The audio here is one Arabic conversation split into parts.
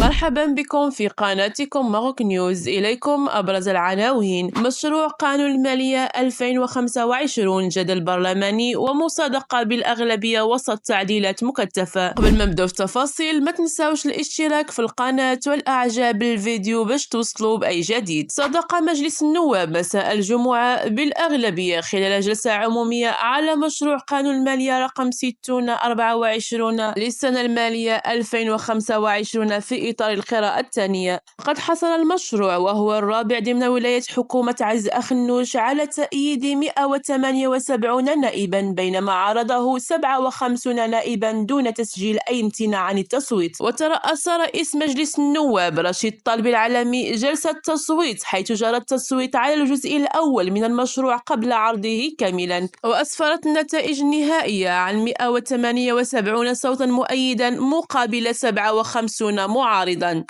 مرحبا بكم في قناتكم ماروك نيوز. إليكم أبرز العناوين. مشروع قانون المالية 2025 جدل برلماني ومصادقة بالأغلبية وسط تعديلات مكثفة. قبل ما نبداو في التفاصيل ما تنساوش الاشتراك في القناة والإعجاب بالفيديو باش توصلوا بأي جديد. صدق مجلس النواب مساء الجمعة بالأغلبية خلال جلسة عمومية على مشروع قانون المالية رقم 6024 للسنة المالية 2025 في إطار القراءة الثانية. قد حصل المشروع وهو الرابع ضمن ولاية حكومة عز أخنوش على تأييد 178 نائبا، بينما عارضه 57 نائبا دون تسجيل أي امتناع عن التصويت. وترأس رئيس مجلس النواب رشيد طلبي العلمي جلسة تصويت، حيث جرى التصويت على الجزء الأول من المشروع قبل عرضه كاملا، وأسفرت النتائج النهائية عن 178 صوتا مؤيدا مقابل 57 معارضا.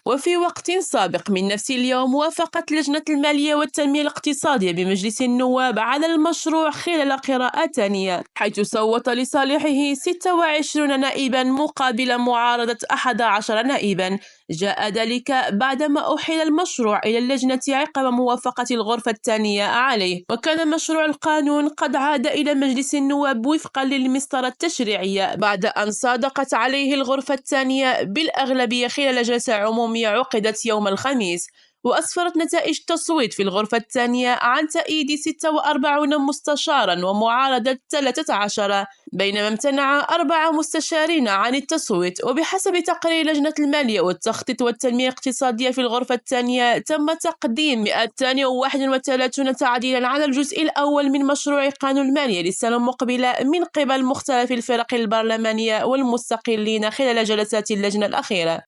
وفي وقت سابق من نفس اليوم وافقت لجنة المالية والتنمية الاقتصادية بمجلس النواب على المشروع خلال قراءة ثانية، حيث صوت لصالحه 26 نائبا مقابل معارضة 11 نائبا. جاء ذلك بعدما أحيل المشروع إلى اللجنة عقب موافقة الغرفة الثانية عليه. وكان مشروع القانون قد عاد إلى مجلس النواب وفقا للمسطرة التشريعية بعد أن صادقت عليه الغرفة الثانية بالأغلبية خلال جلسة عمومية عقدت يوم الخميس. وأسفرت نتائج التصويت في الغرفة الثانية عن تأييد 46 مستشارا ومعارضة 13، بينما امتنع 4 مستشارين عن التصويت. وبحسب تقرير لجنة المالية والتخطيط والتنمية الاقتصادية في الغرفة الثانية تم تقديم 231 تعديلا على الجزء الأول من مشروع قانون المالية للسنة المقبلة من قبل مختلف الفرق البرلمانية والمستقلين خلال جلسات اللجنة الأخيرة.